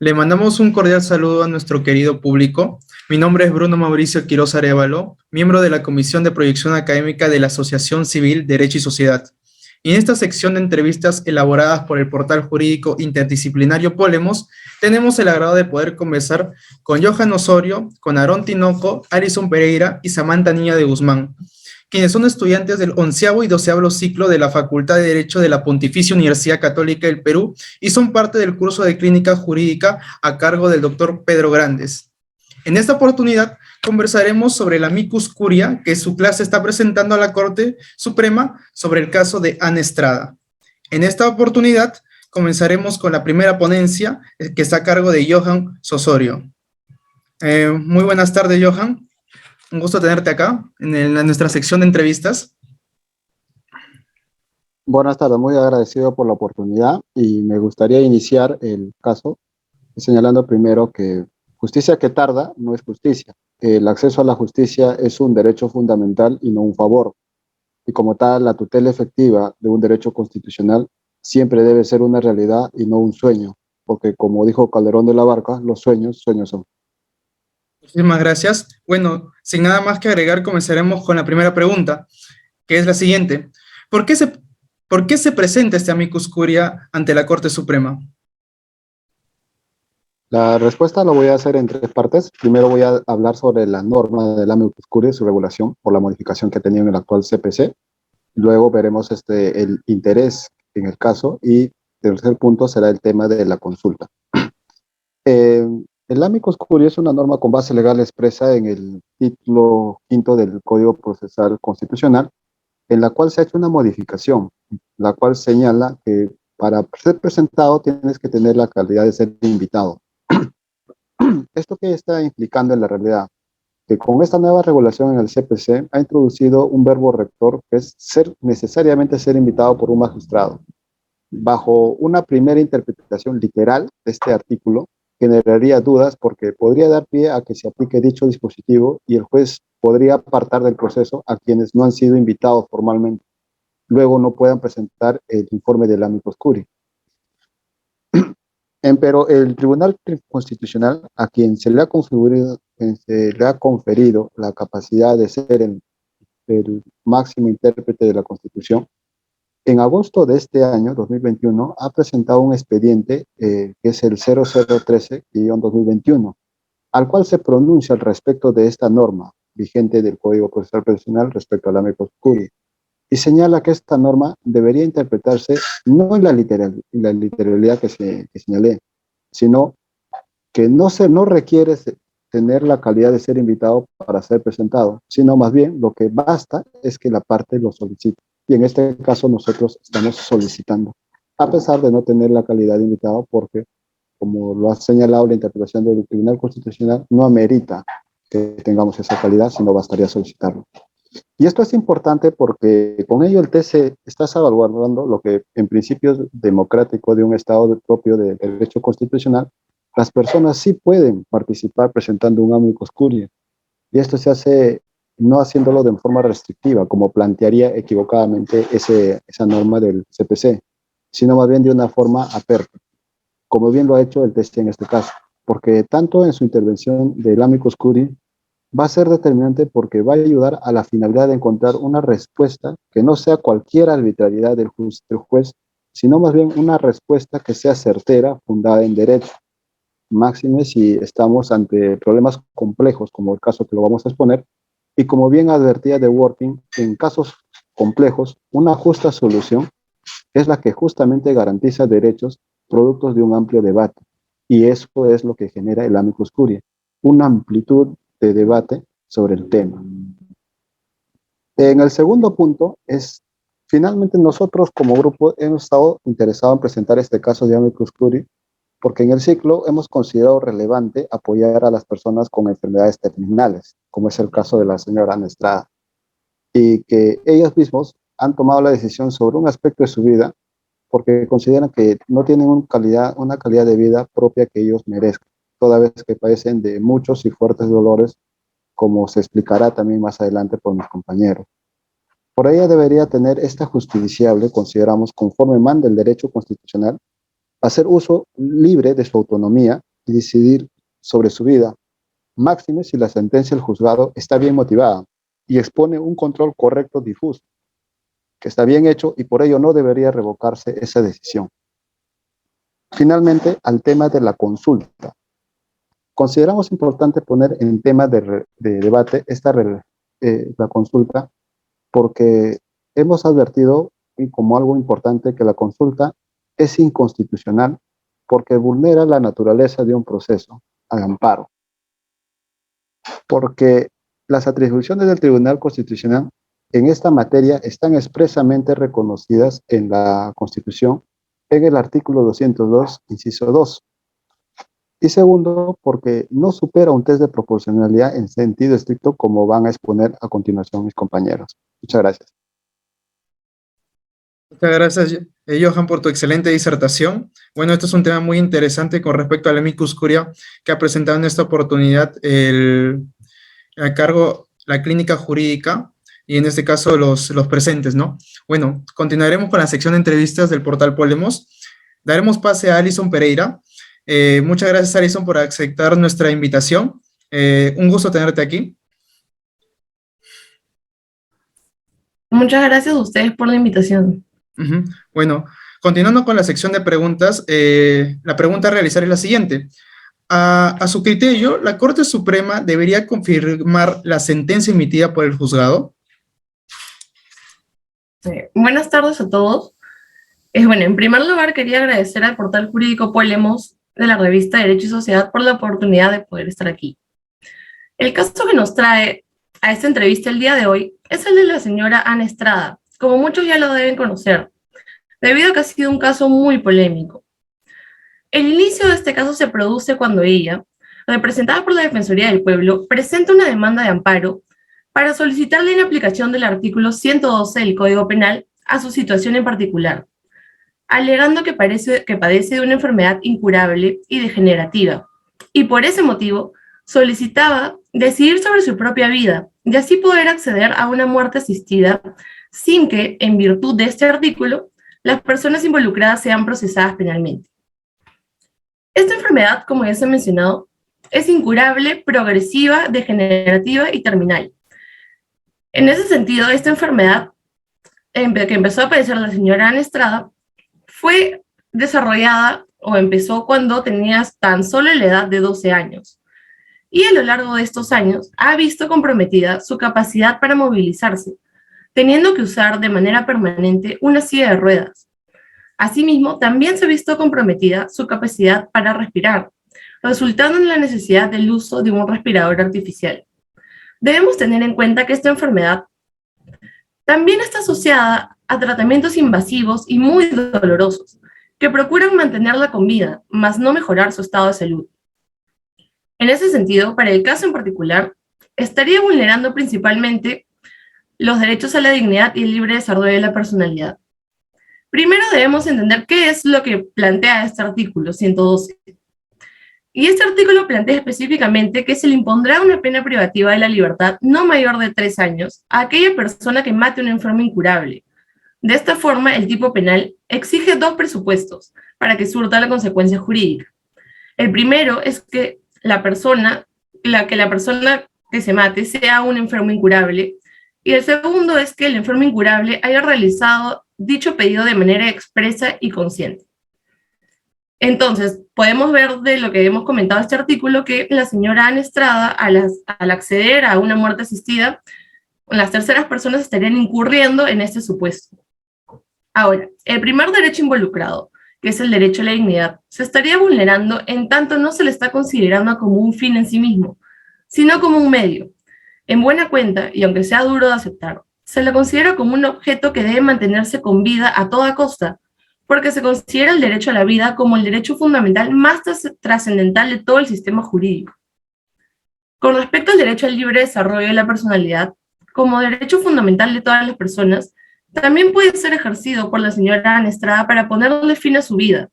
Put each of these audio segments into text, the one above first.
Le mandamos un cordial saludo a nuestro querido público. Mi nombre es Bruno Mauricio Quiroz Arévalo, miembro de la Comisión de Proyección Académica de la Asociación Civil Derecho y Sociedad. Y en esta sección de entrevistas elaboradas por el portal jurídico interdisciplinario Polemos, tenemos el agrado de poder conversar con Johan Osorio, con Aarón Tinoco, Alison Pereira y Samantha Niña de Guzmán, quienes son estudiantes del 11º y 12º ciclo de la Facultad de Derecho de la Pontificia Universidad Católica del Perú y son parte del curso de Clínica Jurídica a cargo del doctor Pedro Grandes. En esta oportunidad conversaremos sobre la amicus curia que su clase está presentando a la Corte Suprema sobre el caso de Ana Estrada. En esta oportunidad comenzaremos con la primera ponencia que está a cargo de Johan Osorio. Muy buenas tardes, Johan. Un gusto tenerte acá en nuestra sección de entrevistas. Buenas tardes, muy agradecido por la oportunidad y me gustaría iniciar el caso señalando primero que justicia que tarda no es justicia. El acceso a la justicia es un derecho fundamental y no un favor. Y como tal, la tutela efectiva de un derecho constitucional siempre debe ser una realidad y no un sueño, porque como dijo Calderón de la Barca, los sueños, sueños son. Muchísimas gracias. Bueno, sin nada más que agregar, comenzaremos con la primera pregunta, que es la siguiente. ¿Por qué se presenta este amicus curia ante la Corte Suprema? La respuesta la voy a hacer en tres partes. Primero voy a hablar sobre la norma del amicus curiae y su regulación por la modificación que tenía en el actual CPC. Luego veremos el interés en el caso y el tercer punto será el tema de la consulta. El amicus curiae es una norma con base legal expresa en el título quinto del Código Procesal Constitucional, en la cual se ha hecho una modificación, la cual señala que para ser presentado tienes que tener la calidad de ser invitado. ¿Esto qué está implicando en la realidad? Que con esta nueva regulación en el CPC ha introducido un verbo rector que es necesariamente ser invitado por un magistrado. Bajo una primera interpretación literal de este artículo, generaría dudas porque podría dar pie a que se aplique dicho dispositivo y el juez podría apartar del proceso a quienes no han sido invitados formalmente. Luego no puedan presentar el informe del amicus curiae. Pero el Tribunal Constitucional, a quien se le ha conferido la capacidad de ser el máximo intérprete de la Constitución, en agosto de este año, 2021, ha presentado un expediente que es el 0013-2021, al cual se pronuncia al respecto de esta norma vigente del Código Procesal Penal respecto al amicus curiae, y señala que esta norma debería interpretarse no en la literalidad que señalé, sino que no requiere tener la calidad de ser invitado para ser presentado, sino más bien lo que basta es que la parte lo solicite. Y en este caso nosotros estamos solicitando, a pesar de no tener la calidad de invitado, porque, como lo ha señalado la interpretación del Tribunal Constitucional, no amerita que tengamos esa calidad, sino bastaría solicitarlo. Y esto es importante porque con ello el TC está salvaguardando lo que en principio es democrático de un Estado propio de derecho constitucional. Las personas sí pueden participar presentando un amicus curiae, y esto se hace no haciéndolo de forma restrictiva, como plantearía equivocadamente esa norma del CPC, sino más bien de una forma aperta, como bien lo ha hecho el TC en este caso, porque tanto en su intervención del amicus curiae va a ser determinante porque va a ayudar a la finalidad de encontrar una respuesta que no sea cualquier arbitrariedad del juez, sino más bien una respuesta que sea certera, fundada en derecho. Máxime si estamos ante problemas complejos, como el caso que lo vamos a exponer, y como bien advertía de Working, en casos complejos, una justa solución es la que justamente garantiza derechos productos de un amplio debate, y eso es lo que genera el amicus curiae, una amplitud de debate sobre el tema. En el segundo punto es, finalmente nosotros como grupo hemos estado interesados en presentar este caso de amicus curiae porque en el ciclo hemos considerado relevante apoyar a las personas con enfermedades terminales, como es el caso de la señora Ana Estrada, y que ellos mismos han tomado la decisión sobre un aspecto de su vida porque consideran que no tienen una calidad de vida propia que ellos merezcan, toda vez que padecen de muchos y fuertes dolores, como se explicará también más adelante por mis compañeros. Por ello debería tener esta justiciable, consideramos, conforme manda el derecho constitucional, hacer uso libre de su autonomía y decidir sobre su vida, máxime si la sentencia del juzgado está bien motivada y expone un control correcto difuso, que está bien hecho y por ello no debería revocarse esa decisión. Finalmente, al tema de la consulta. Consideramos importante poner en tema de debate la consulta porque hemos advertido y como algo importante que la consulta es inconstitucional porque vulnera la naturaleza de un proceso al amparo. Porque las atribuciones del Tribunal Constitucional en esta materia están expresamente reconocidas en la Constitución en el artículo 202, inciso 2. Y segundo, porque no supera un test de proporcionalidad en sentido estricto como van a exponer a continuación mis compañeros. Muchas gracias. Muchas gracias, Johan, por tu excelente disertación. Bueno, esto es un tema muy interesante con respecto al amicus curia que ha presentado en esta oportunidad a cargo la clínica jurídica y en este caso los presentes, ¿no? Bueno, continuaremos con la sección de entrevistas del portal Polemos. Daremos pase a Alison Pereira. Muchas gracias, Alison, por aceptar nuestra invitación. Un gusto tenerte aquí. Muchas gracias a ustedes por la invitación. Bueno, continuando con la sección de preguntas, la pregunta a realizar es la siguiente. A su criterio, ¿la Corte Suprema debería confirmar la sentencia emitida por el juzgado? Buenas tardes a todos. Bueno, en primer lugar quería agradecer al portal jurídico Polemos de la revista Derecho y Sociedad por la oportunidad de poder estar aquí. El caso que nos trae a esta entrevista el día de hoy es el de la señora Ana Estrada, como muchos ya lo deben conocer, debido a que ha sido un caso muy polémico. El inicio de este caso se produce cuando ella, representada por la Defensoría del Pueblo, presenta una demanda de amparo para solicitar la inaplicación del artículo 112 del Código Penal a su situación en particular, alegando que padece de una enfermedad incurable y degenerativa, y por ese motivo solicitaba decidir sobre su propia vida y así poder acceder a una muerte asistida sin que, en virtud de este artículo, las personas involucradas sean procesadas penalmente. Esta enfermedad, como ya se ha mencionado, es incurable, progresiva, degenerativa y terminal. En ese sentido, esta enfermedad que empezó a padecer la señora Ana Estrada fue desarrollada o empezó cuando tenía tan solo la edad de 12 años. Y a lo largo de estos años ha visto comprometida su capacidad para movilizarse, teniendo que usar de manera permanente una silla de ruedas. Asimismo, también se ha visto comprometida su capacidad para respirar, resultando en la necesidad del uso de un respirador artificial. Debemos tener en cuenta que esta enfermedad también está asociada a tratamientos invasivos y muy dolorosos, que procuran mantenerla con vida, mas no mejorar su estado de salud. En ese sentido, para el caso en particular, estaría vulnerando principalmente los derechos a la dignidad y el libre desarrollo de la personalidad. Primero debemos entender qué es lo que plantea este artículo 112. Y este artículo plantea específicamente que se le impondrá una pena privativa de la libertad no mayor de 3 años a aquella persona que mate a un enfermo incurable. De esta forma, el tipo penal exige 2 presupuestos para que surta la consecuencia jurídica. El primero es que la persona que se mate sea un enfermo incurable, y el segundo es que el enfermo incurable haya realizado dicho pedido de manera expresa y consciente. Entonces, podemos ver de lo que hemos comentado este artículo que la señora Ana Estrada, al acceder a una muerte asistida, las terceras personas estarían incurriendo en este supuesto. Ahora, el primer derecho involucrado, que es el derecho a la dignidad, se estaría vulnerando en tanto no se le está considerando como un fin en sí mismo, sino como un medio. En buena cuenta, y aunque sea duro de aceptar, se le considera como un objeto que debe mantenerse con vida a toda costa, porque se considera el derecho a la vida como el derecho fundamental más trascendental de todo el sistema jurídico. Con respecto al derecho al libre desarrollo de la personalidad, como derecho fundamental de todas las personas, también puede ser ejercido por la señora Ana Estrada para ponerle fin a su vida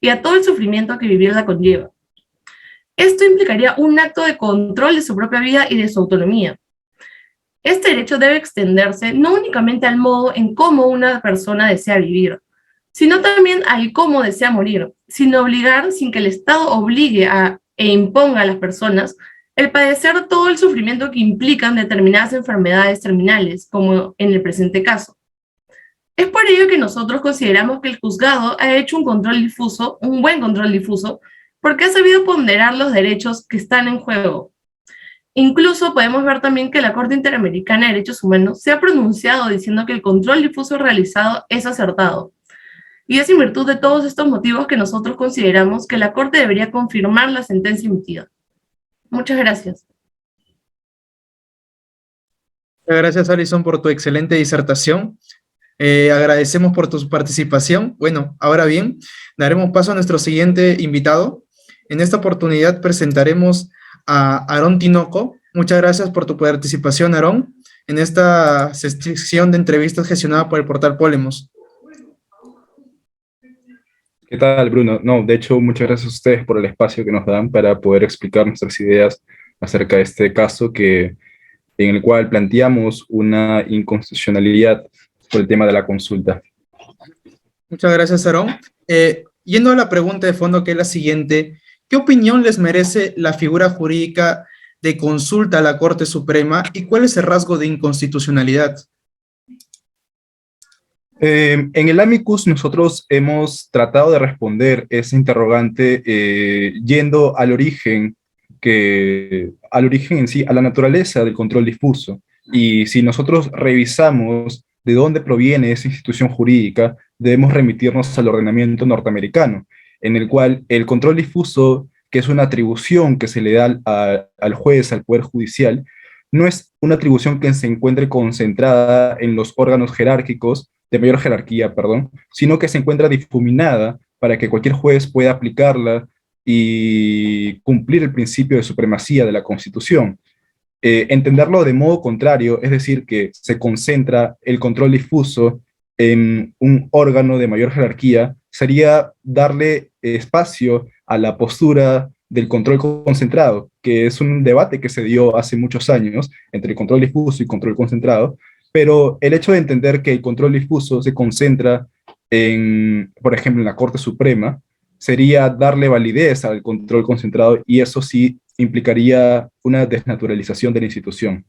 y a todo el sufrimiento que vivirla conlleva. Esto implicaría un acto de control de su propia vida y de su autonomía. Este derecho debe extenderse no únicamente al modo en cómo una persona desea vivir, sino también al cómo desea morir, sin que el Estado obligue a e imponga a las personas el padecer todo el sufrimiento que implican determinadas enfermedades terminales, como en el presente caso. Es por ello que nosotros consideramos que el juzgado ha hecho un control difuso, un buen control difuso, porque ha sabido ponderar los derechos que están en juego. Incluso podemos ver también que la Corte Interamericana de Derechos Humanos se ha pronunciado diciendo que el control difuso realizado es acertado. Y es en virtud de todos estos motivos que nosotros consideramos que la Corte debería confirmar la sentencia emitida. Muchas gracias. Gracias, Alison, por tu excelente disertación. Agradecemos por tu participación. Bueno, ahora bien, daremos paso a nuestro siguiente invitado. En esta oportunidad presentaremos a Aarón Tinoco. Muchas gracias por tu participación, Aarón, en esta sección de entrevistas gestionada por el portal Polemos. ¿Qué tal, Bruno? No, de hecho, muchas gracias a ustedes por el espacio que nos dan para poder explicar nuestras ideas acerca de este caso en el cual planteamos una inconstitucionalidad por el tema de la consulta. Muchas gracias, Aarón. Yendo a la pregunta de fondo, que es la siguiente, ¿qué opinión les merece la figura jurídica de consulta a la Corte Suprema y cuál es el rasgo de inconstitucionalidad? En el Amicus nosotros hemos tratado de responder ese interrogante yendo al origen en sí, a la naturaleza del control difuso. Y si nosotros revisamos de dónde proviene esa institución jurídica, debemos remitirnos al ordenamiento norteamericano, en el cual el control difuso, que es una atribución que se le da al juez, al Poder Judicial, no es una atribución que se encuentre concentrada en los órganos jerárquicos, de mayor jerarquía, perdón, sino que se encuentra difuminada para que cualquier juez pueda aplicarla y cumplir el principio de supremacía de la Constitución. Entenderlo de modo contrario, es decir, que se concentra el control difuso en un órgano de mayor jerarquía, sería darle espacio a la postura del control concentrado, que es un debate que se dio hace muchos años entre el control difuso y control concentrado, pero el hecho de entender que el control difuso se concentra por ejemplo, en la Corte Suprema, sería darle validez al control concentrado y eso sí implicaría una desnaturalización de la institución.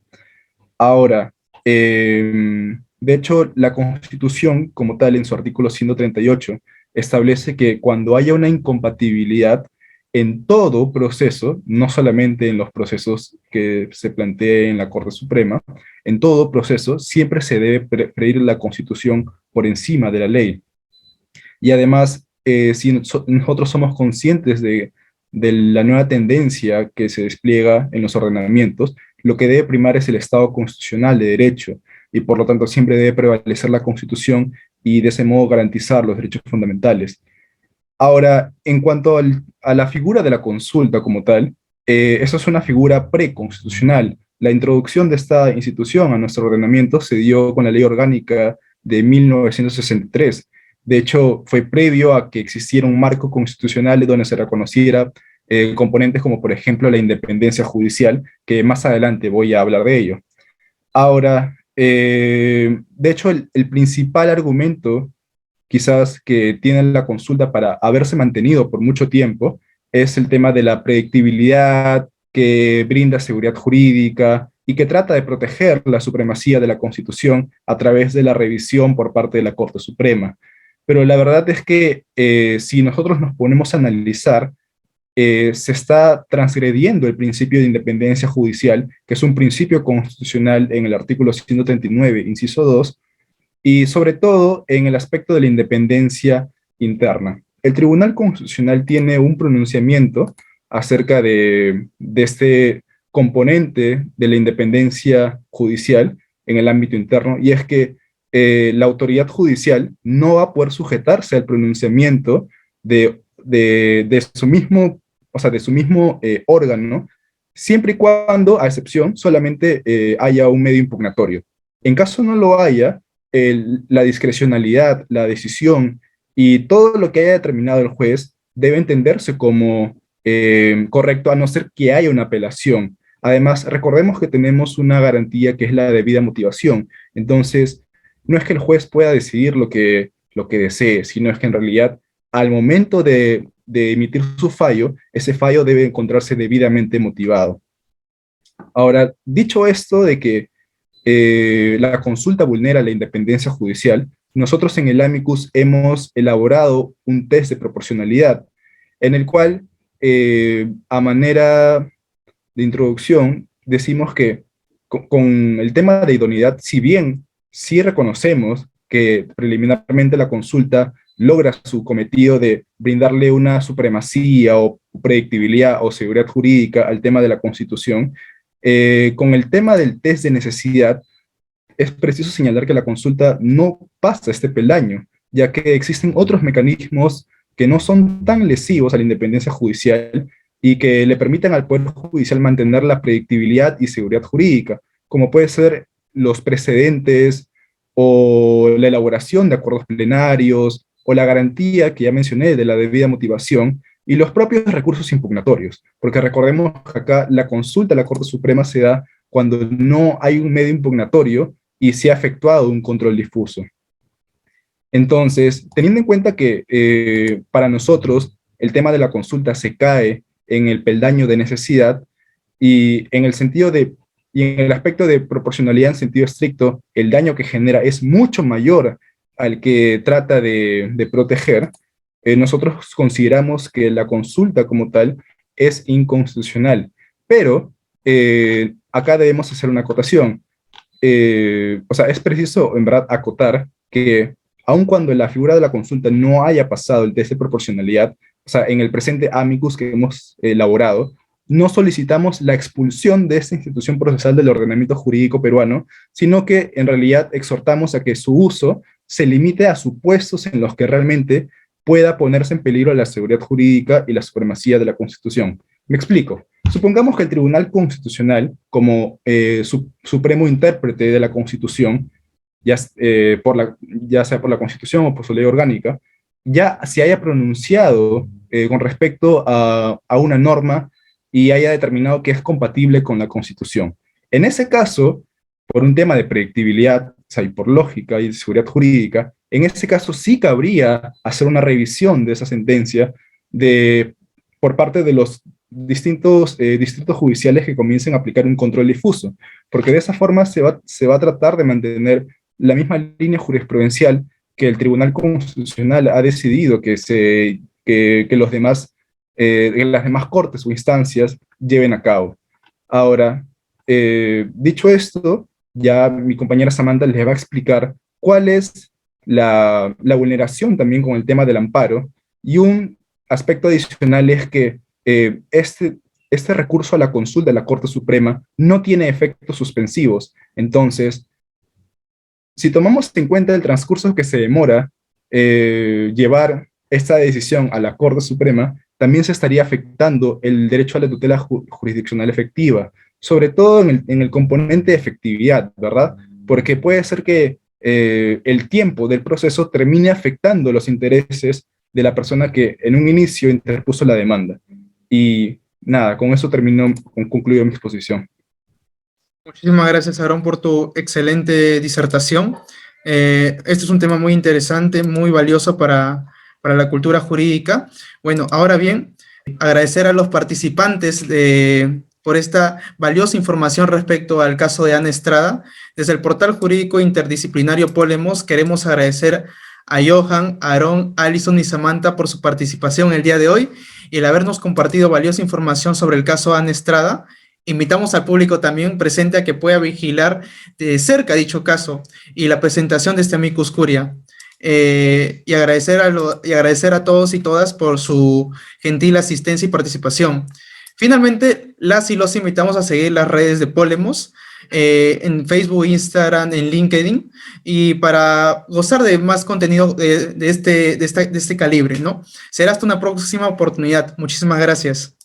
Ahora, de hecho, la Constitución, como tal, en su artículo 138, establece que cuando haya una incompatibilidad en todo proceso, no solamente en los procesos que se planteen en la Corte Suprema, en todo proceso siempre se debe preferir la Constitución por encima de la ley. Y además, si nosotros somos conscientes de la nueva tendencia que se despliega en los ordenamientos, lo que debe primar es el Estado constitucional de derecho, y por lo tanto siempre debe prevalecer la Constitución y de ese modo garantizar los derechos fundamentales. Ahora, en cuanto a la figura de la consulta como tal, eso es una figura preconstitucional. La introducción de esta institución a nuestro ordenamiento se dio con la Ley Orgánica de 1963. De hecho, fue previo a que existiera un marco constitucional donde se reconociera componentes como, por ejemplo, la independencia judicial, que más adelante voy a hablar de ello. Ahora, de hecho, el principal argumento quizás que tiene la consulta para haberse mantenido por mucho tiempo es el tema de la predictibilidad, que brinda seguridad jurídica y que trata de proteger la supremacía de la Constitución a través de la revisión por parte de la Corte Suprema. Pero la verdad es que si nosotros nos ponemos a analizar, se está transgrediendo el principio de independencia judicial, que es un principio constitucional en el artículo 139, inciso 2, y sobre todo en el aspecto de la independencia interna. El Tribunal Constitucional tiene un pronunciamiento acerca de este componente de la independencia judicial en el ámbito interno, y es que la autoridad judicial no va a poder sujetarse al pronunciamiento de su mismo, o sea, de su mismo órgano, siempre y cuando, a excepción, solamente haya un medio impugnatorio. En caso no lo haya, la discrecionalidad, la decisión y todo lo que haya determinado el juez debe entenderse como correcto, a no ser que haya una apelación. Además, recordemos que tenemos una garantía que es la debida motivación. Entonces, no es que el juez pueda decidir lo que desee, sino es que en realidad al momento de emitir su fallo, ese fallo debe encontrarse debidamente motivado. Ahora, dicho esto de que la consulta vulnera la independencia judicial, nosotros en el Amicus hemos elaborado un test de proporcionalidad en el cual, a manera de introducción, decimos que con el tema de idoneidad, si bien sí reconocemos que preliminarmente la consulta logra su cometido de brindarle una supremacía o predictibilidad o seguridad jurídica al tema de la Constitución, con el tema del test de necesidad, es preciso señalar que la consulta no pasa este peldaño, ya que existen otros mecanismos que no son tan lesivos a la independencia judicial y que le permitan al Poder Judicial mantener la predictibilidad y seguridad jurídica, como puede ser los precedentes o la elaboración de acuerdos plenarios o la garantía que ya mencioné de la debida motivación y los propios recursos impugnatorios, porque recordemos que acá la consulta a la Corte Suprema se da cuando no hay un medio impugnatorio y se ha efectuado un control difuso. Entonces, teniendo en cuenta que para nosotros el tema de la consulta se cae en el peldaño de necesidad y en el sentido de, y en el aspecto de proporcionalidad en sentido estricto, el daño que genera es mucho mayor al que trata de proteger, nosotros consideramos que la consulta como tal es inconstitucional, pero acá debemos hacer una acotación. O sea, es preciso en verdad acotar que aun cuando la figura de la consulta no haya pasado el test de proporcionalidad, o sea, en el presente amicus que hemos elaborado, no solicitamos la expulsión de esta institución procesal del ordenamiento jurídico peruano, sino que en realidad exhortamos a que su uso se limite a supuestos en los que realmente pueda ponerse en peligro la seguridad jurídica y la supremacía de la Constitución. Me explico. Supongamos que el Tribunal Constitucional, como supremo intérprete de la Constitución, ya sea por la Constitución o por su ley orgánica, ya se haya pronunciado con respecto a una norma y haya determinado que es compatible con la Constitución. En ese caso, por un tema de predictibilidad, o sea, y por lógica y de seguridad jurídica, en ese caso sí cabría hacer una revisión de esa sentencia por parte de los distintos distritos judiciales que comiencen a aplicar un control difuso, porque de esa forma se va a tratar de mantener la misma línea jurisprudencial que el Tribunal Constitucional ha decidido que las demás cortes o instancias lleven a cabo. Ahora, dicho esto, ya mi compañera Samantha les va a explicar cuál es la vulneración también con el tema del amparo, y un aspecto adicional es que este recurso a la consulta de la Corte Suprema no tiene efectos suspensivos. Entonces, si tomamos en cuenta el transcurso que se demora llevar esta decisión a la Corte Suprema, también se estaría afectando el derecho a la tutela jurisdiccional efectiva, sobre todo en el componente de efectividad, ¿verdad? Porque puede ser que el tiempo del proceso termine afectando los intereses de la persona que en un inicio interpuso la demanda. Y nada, con eso concluyo mi exposición. Muchísimas gracias, Aarón, por tu excelente disertación. Este es un tema muy interesante, muy valioso para la cultura jurídica. Bueno, ahora bien, agradecer a los participantes por esta valiosa información respecto al caso de Ana Estrada. Desde el portal jurídico interdisciplinario Polemos queremos agradecer a Johan, Aarón, Alison y Samantha por su participación el día de hoy y el habernos compartido valiosa información sobre el caso Ana Estrada. Invitamos al público también presente a que pueda vigilar de cerca dicho caso y la presentación de este amicus curia. Y agradecer a todos y todas por su gentil asistencia y participación. Finalmente, las y los invitamos a seguir las redes de Polemos en Facebook, Instagram, en LinkedIn, y para gozar de más contenido de este calibre, ¿no? Será hasta una próxima oportunidad. Muchísimas gracias.